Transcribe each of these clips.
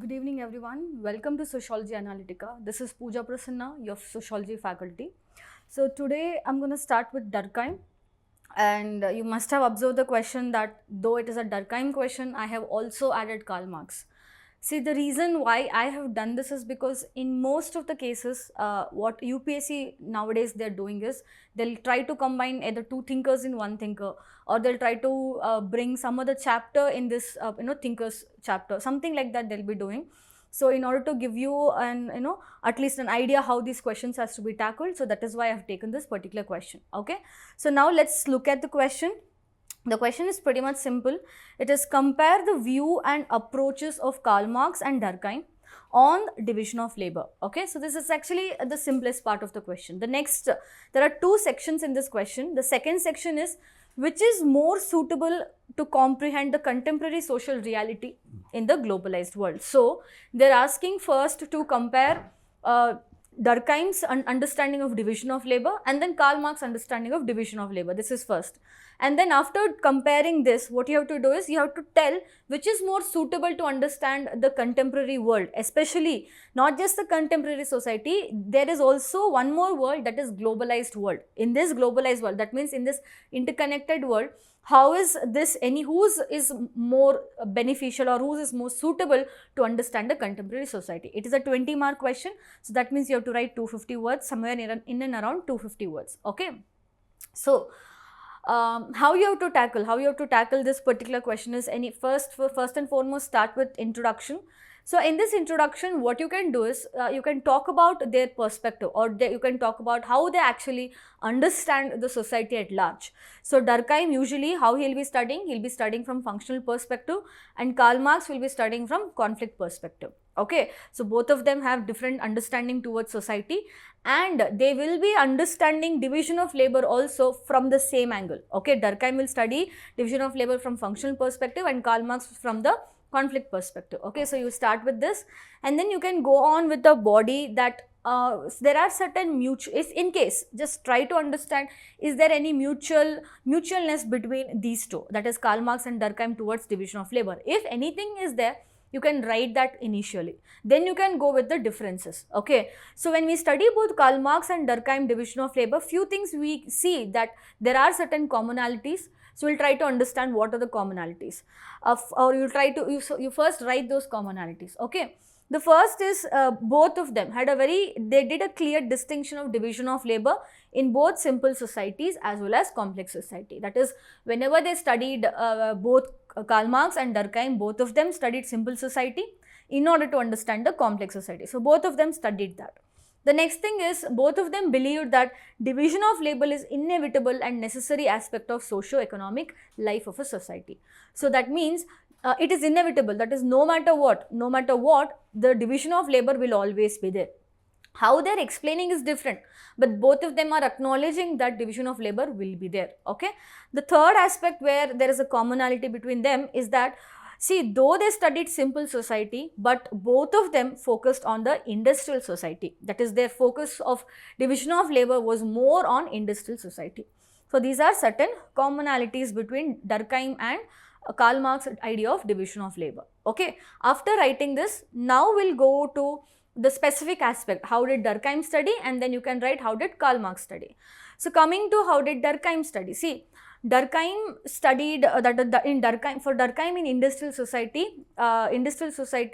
Good evening everyone. Welcome to Sociology Analytica. This is Pooja Prasanna, your Sociology faculty. So today I'm going to start with Durkheim, and you must have observed the question that though it is a Durkheim question, I have also added Karl Marx. See, the reason why I have done this is because in most of the cases, what UPSC nowadays they're doing is they'll try to combine either two thinkers in one thinker, or they'll try to bring some other chapter in this thinkers chapter, something like that they'll be doing. So in order to give you an at least an idea how these questions has to be tackled, so that is why I have taken this particular question. Okay, so now let's look at the question. The question is pretty much simple. It is compare the view and approaches of Karl Marx and Durkheim on division of labor. Okay, so this is actually the simplest part of the question. The next, there are two sections in this question. The second section is which is more suitable to comprehend the contemporary social reality in the globalized world. So they're asking first to compare Durkheim's understanding of division of labor and then Karl Marx's understanding of division of labor. This is first. And then after comparing this, what you have to do is you have to tell which is more suitable to understand the contemporary world, especially not just the contemporary society. There is also one more world, that is globalized world. In this globalized world, that means in this interconnected world, how is this whose is more beneficial or whose is more suitable to understand the contemporary society. It is a 20-mark question. So that means you have to write 250 words, somewhere in and around 250 words. Okay. So how you have to tackle this particular question is first and foremost start with introduction. So in this introduction, what you can do is you can talk about their perspective, or you can talk about how they actually understand the society at large. So Durkheim, usually how he'll be studying from functional perspective, and Karl Marx will be studying from conflict perspective. Okay, so both of them have different understanding towards society, and they will be understanding division of labor also from the same angle. Okay, Durkheim will study division of labor from functional perspective and Karl Marx from the conflict perspective. Okay, so you start with this, and then you can go on with the body that there are certain in case, just try to understand, is there any mutualness between these two, that is Karl Marx and Durkheim towards division of labor. If anything is there, you can write that initially, then you can go with the differences. Okay, so when we study both Karl Marx and Durkheim division of labor, few things we see that there are certain commonalities. So we'll try to understand what are the commonalities or you first write those commonalities. Okay, the first is both of them they did a clear distinction of division of labor in both simple societies as well as complex society. That is, whenever they studied both Karl Marx and Durkheim, both of them studied simple society in order to understand the complex society. So both of them studied that. The next thing is, both of them believed that division of labor is inevitable and necessary aspect of socio-economic life of a society. So that means it is inevitable, that is no matter what, the division of labor will always be there. How they are explaining is different, but both of them are acknowledging that division of labor will be there. Okay. The third aspect where there is a commonality between them is that, see, though they studied simple society, but both of them focused on the industrial society. That is, their focus of division of labor was more on industrial society. So these are certain commonalities between Durkheim and Karl Marx's idea of division of labor. Okay. After writing this, now we'll go to the specific aspect. How did Durkheim study? And then you can write how did Karl Marx study. So coming to how did Durkheim study? See, Durkheim studied for Durkheim in industrial society,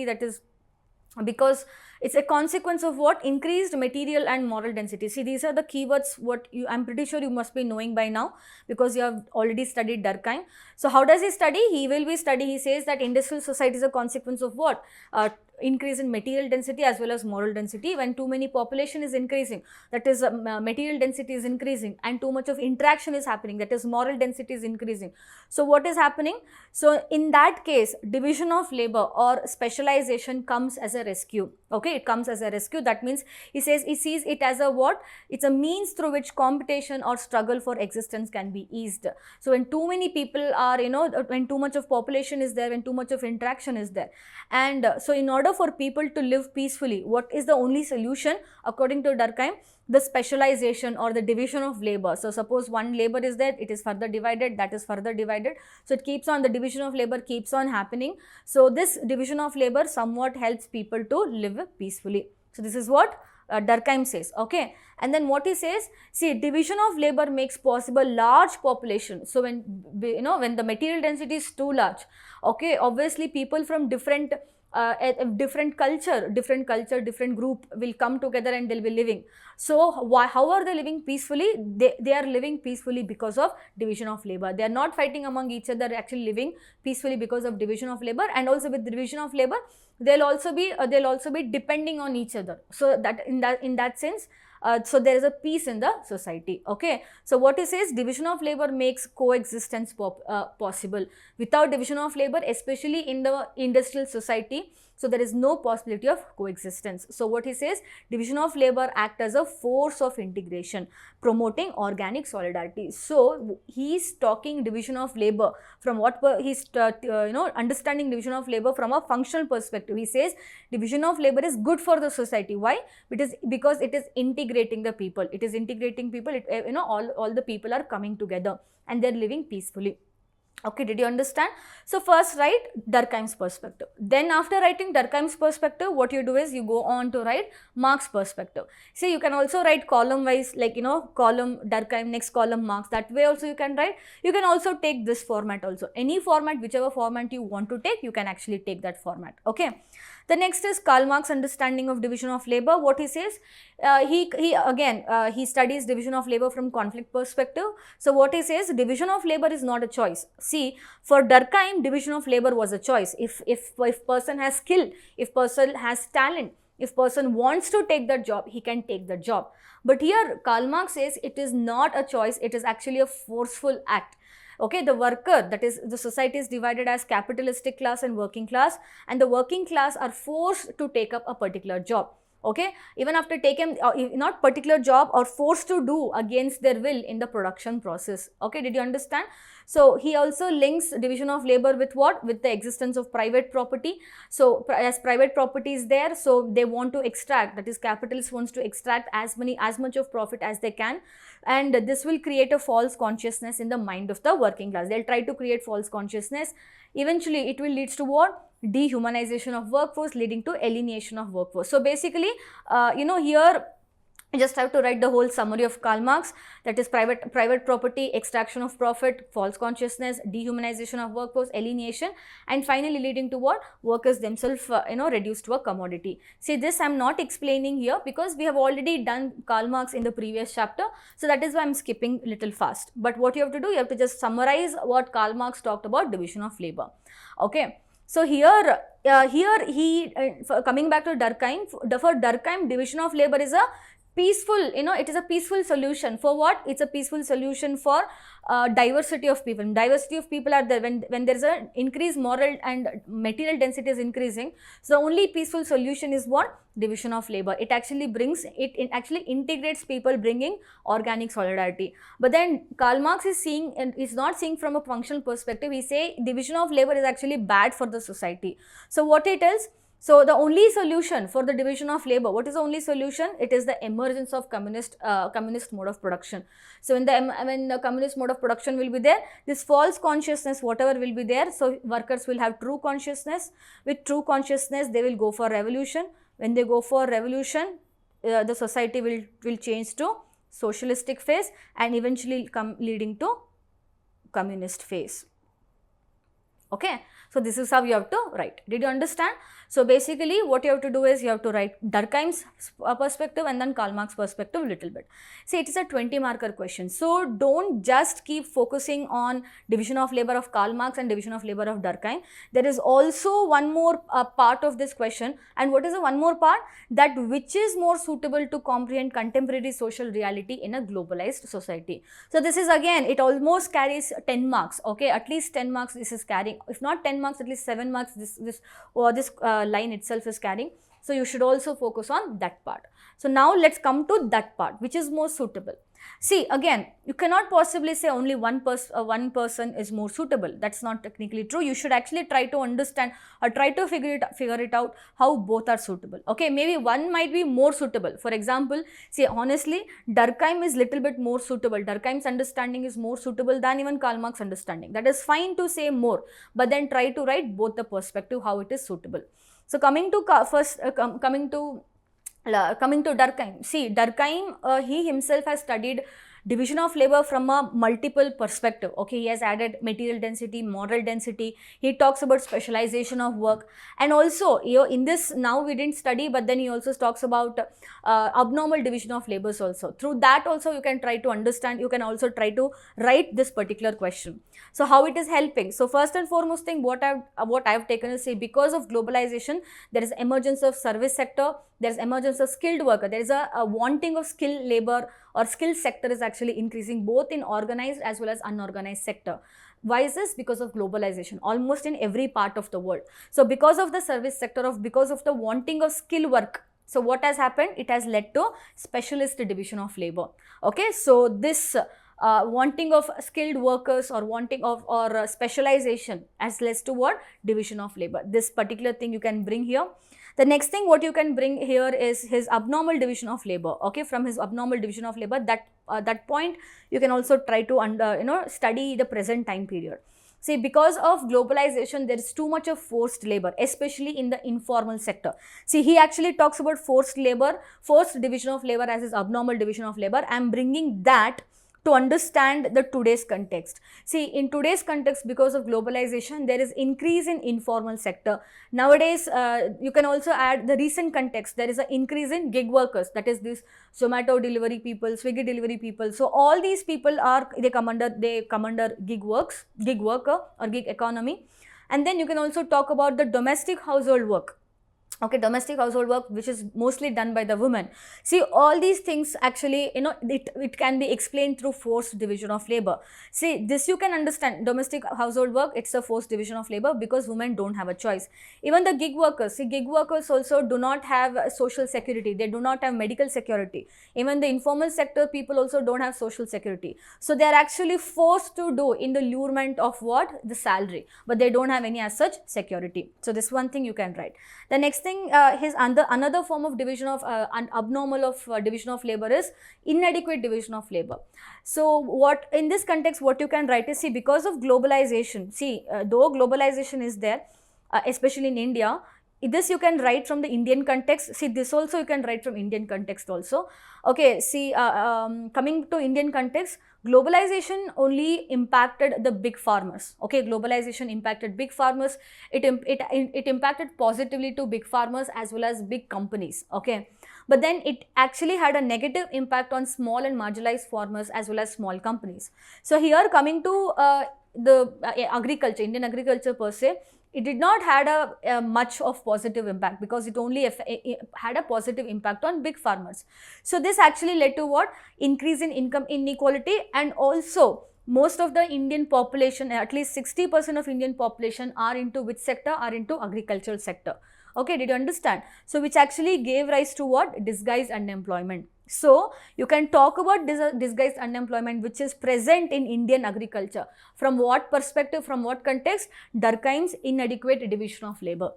that is because it's a consequence of what? Increased material and moral density. See, these are the keywords I'm pretty sure you must be knowing by now, because you have already studied Durkheim. So how does he study? He says that industrial society is a consequence of what? Increase in material density as well as moral density. When too many population is increasing, that is material density is increasing, and too much of interaction is happening, that is moral density is increasing. So what is happening? So in that case, division of labor or specialization comes as a rescue. Okay, it comes as a rescue. That means he sees it as a what? It's a means through which competition or struggle for existence can be eased. So when too many people are, when too much of population is there, when too much of interaction is there, and so in order for people to live peacefully, what is the only solution according to Durkheim? the specialization or the division of labor. So suppose one labor is there, it is further divided, that is further divided. So it keeps on, the division of labor keeps on happening. So this division of labor somewhat helps people to live peacefully. So this is what Durkheim says, okay. And then what he says, see, division of labor makes possible large population. So when, when the material density is too large, okay, obviously people from different different culture, different group will come together and they'll be living. So how are they living peacefully? They are living peacefully because of division of labor. They are not fighting among each other, actually living peacefully because of division of labor. And also with division of labor, they'll also be depending on each other. So that in that sense, so there is a peace in the society, okay. So what he says, division of labor makes coexistence possible. Without division of labor, especially in the industrial society, so there is no possibility of coexistence. So what he says, division of labor act as a force of integration, promoting organic solidarity. So he is talking division of labor from what he's understanding division of labor from a functional perspective. He says division of labor is good for the society. Why? Because it is integrating the people. It is integrating people. All the people are coming together and they're living peacefully. Okay, did you understand? So first write Durkheim's perspective. Then after writing Durkheim's perspective, what you do is you go on to write Marx's perspective. See, you can also write column wise, like column Durkheim, next column Marx. That way also you can write. You can also take this format also. Any format, whichever format you want to take, you can actually take that format. Okay. The next is Karl Marx understanding of division of labor. What he says, he studies division of labor from conflict perspective. So what he says, division of labor is not a choice. See, for Durkheim, division of labor was a choice. If person has skill, if person has talent, if person wants to take that job, he can take that job. But here Karl Marx says it is not a choice, it is actually a forceful act. Okay, the worker, that is, the society is divided as capitalistic class and working class, and the working class are forced to take up a particular job. Okay, even after taking not particular job, or forced to do against their will in the production process. Okay, did you understand? So he also links division of labor with what? With the existence of private property. So as private property is there, so they want to extract, that is, capitalists wants to extract as much of profit as they can, and this will create a false consciousness in the mind of the working class. They'll try to create false consciousness. Eventually it will lead to what? Dehumanization of workforce, leading to alienation of workforce. So basically, here you just have to write the whole summary of Karl Marx, that is private property, extraction of profit, false consciousness, dehumanization of workforce, alienation, and finally leading to what? Workers themselves reduced to a commodity. See, this I am not explaining here because we have already done Karl Marx in the previous chapter, so that is why I am skipping little fast. But what you have to do, you have to just summarize what Karl Marx talked about division of labor. Okay. So here he coming back to Durkheim, for Durkheim, division of labor is a peaceful, it is a peaceful solution. For what? It's a peaceful solution for diversity of people. Diversity of people are there when there is an increased moral and material density is increasing. So the only peaceful solution is what? Division of labor. It actually actually integrates people, bringing organic solidarity. But then Karl Marx is seeing, and is not seeing from a functional perspective. He say division of labor is actually bad for the society. So what he tells? So the only solution for the division of labor, what is the only solution? It is the emergence of communist mode of production. So when the communist mode of production will be there, this false consciousness, whatever will be there, so workers will have true consciousness. With true consciousness, they will go for revolution. When they go for revolution, the society will change to socialistic phase and eventually leading to communist phase. Okay, so this is how you have to write. Did you understand? So basically what you have to do is you have to write Durkheim's perspective and then Karl Marx perspective a little bit. See, it is a 20 marker question. So don't just keep focusing on division of labor of Karl Marx and division of labor of Durkheim. There is also one more part of this question. And what is the one more part? That which is more suitable to comprehend contemporary social reality in a globalized society. So this is again, it almost carries 10 marks. Okay, at least 10 marks this is carrying. If not 10 marks, at least 7 marks this line itself is carrying. So you should also focus on that part. So now let's come to that part, which is more suitable. See, again, you cannot possibly say only one person is more suitable. That's not technically true. You should actually try to understand or try to figure it out how both are suitable. Okay, maybe one might be more suitable. For example, see, honestly, Durkheim is little bit more suitable. Durkheim's understanding is more suitable than even Karl Marx's understanding. That is fine to say more, but then try to write both the perspective how it is suitable. So coming to coming to Durkheim. See, Durkheim, he himself has studied division of labor from a multiple perspective. Okay, he has added material density, moral density. He talks about specialization of work, and also, you know, in this, now we didn't study, but then he also talks about abnormal division of labors also. Through that also you can try to understand, you can also try to write this particular question. So how it is helping? So first and foremost thing, what I've taken is, say, because of globalization, there is emergence of service sector, there is emergence of skilled worker, there is a wanting of skilled labor or skill sector is actually increasing both in organized as well as unorganized sector. Why is this? Because of globalization, almost in every part of the world. So because of the service sector, because of the wanting of skill work, so what has happened? It has led to specialist division of labor. Okay, so this wanting of skilled workers or wanting of specialization has led to what? Division of labor. This particular thing you can bring here. The next thing what you can bring here is his abnormal division of labor. Okay, from his abnormal division of labor, that point you can also try to study the present time period. See, because of globalization, there is too much of forced labor, especially in the informal sector. See, he actually talks about forced labor, forced division of labor as his abnormal division of labor. I am bringing that to understand the today's context. See, in today's context, because of globalization, there is increase in informal sector. Nowadays, you can also add the recent context. There is an increase in gig workers, that is this Zomato delivery people, Swiggy delivery people. So all these people they come under gig worker or gig economy. And then you can also talk about the domestic household work. Okay, domestic household work, which is mostly done by the women. See, all these things actually, it can be explained through forced division of labor. See, this you can understand, domestic household work, it's a forced division of labor because women don't have a choice. Even the gig workers, see, gig workers also do not have social security, they do not have medical security. Even the informal sector people also don't have social security. So they are actually forced to do in the lurement of what? The salary, but they don't have any as such security. So this one thing you can write. The next thing, another form of division of abnormal of division of labor is inadequate division of labor. So what in this context what you can write is, see, because of globalization, see, though globalization is there, especially in India, this you can write from the Indian context. See, this also you can write from Indian context also. Okay, see, coming to Indian context, globalization only impacted the big farmers. Okay, globalization impacted big farmers. It impacted positively to big farmers as well as big companies. Okay, but then it actually had a negative impact on small and marginalized farmers as well as small companies. So here coming to the agriculture, Indian agriculture per se, it did not had a much of positive impact because it only had a positive impact on big farmers. So this actually led to what? Increase in income inequality, and also most of the Indian population, at least 60% of Indian population are into which sector? Are into agricultural sector. Okay, did you understand? So which actually gave rise to what? Disguised unemployment. So you can talk about disguised unemployment which is present in Indian agriculture. From what perspective, from what context? Durkheim's inadequate division of labor.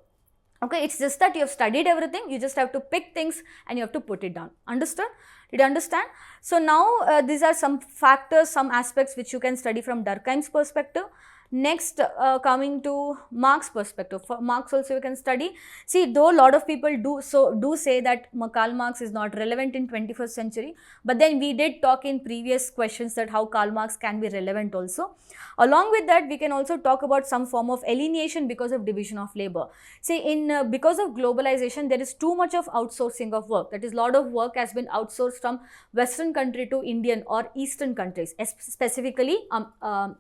Okay, it's just that you have studied everything, you just have to pick things and you have to put it down. Understood? Did you understand? So now these are some factors, some aspects which you can study from Durkheim's perspective. Next, coming to Marx perspective. For Marx also you can study. See, though a lot of people do say that Karl Marx is not relevant in 21st century, but then we did talk in previous questions that how Karl Marx can be relevant also. Along with that, we can also talk about some form of alienation because of division of labor. See, because of globalization, there is too much of outsourcing of work. That is, lot of work has been outsourced from Western country to Indian or Eastern countries, specifically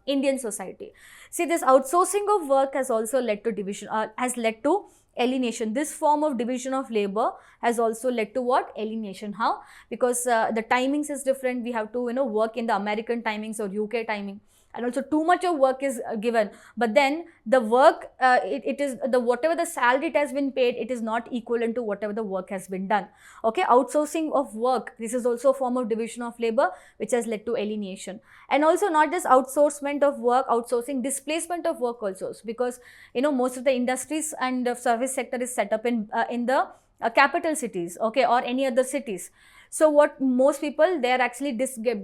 Indian society. See, this outsourcing of work has also led to division, has led to alienation. This form of division of labor has also led to what? Alienation. How? Because the timings is different. We have to work in the American timings or UK timing. and also too much of work is given, but then the work, it is the whatever the salary it has been paid, it is not equivalent to whatever the work has been done. Okay, outsourcing of work, this is also a form of division of labor which has led to alienation. And also not just outsourcement of work, outsourcing, displacement of work also, because most of the industries and the service sector is set up in the capital cities, okay, or any other cities. So what most people, they are actually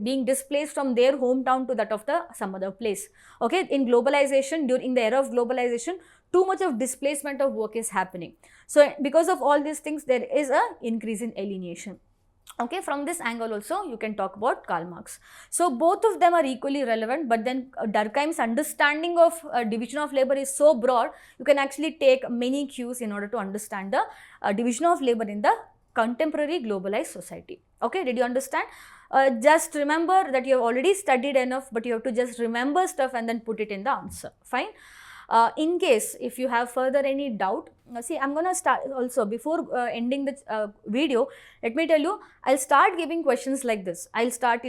being displaced from their hometown to that of the some other place. Okay, in globalization, during the era of globalization, too much of displacement of work is happening. So because of all these things, there is a increase in alienation. Okay, from this angle also you can talk about Karl Marx. So both of them are equally relevant, but then Durkheim's understanding of division of labor is so broad, you can actually take many cues in order to understand the division of labor in the contemporary globalized society. Okay, did you understand? Just remember that you have already studied enough, but you have to just remember stuff and then put it in the answer. Fine. In case if you have further any doubt, see, I'm gonna start also before ending the video. Let me tell you, I'll start giving questions like this. I'll start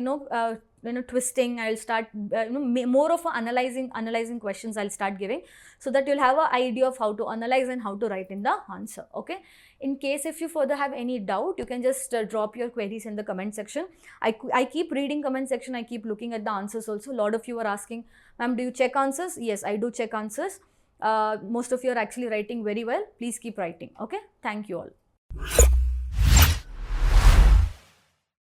twisting. I'll start more of analyzing questions I'll start giving, so that you'll have an idea of how to analyze and how to write in the answer. Okay, in case if you further have any doubt, you can just drop your queries in the comment section. I keep reading comment section, I keep looking at the answers also. A lot of you are asking, ma'am, do you check answers? Yes, I do check answers. Most of you are actually writing very well. Please keep writing. Okay, thank you all.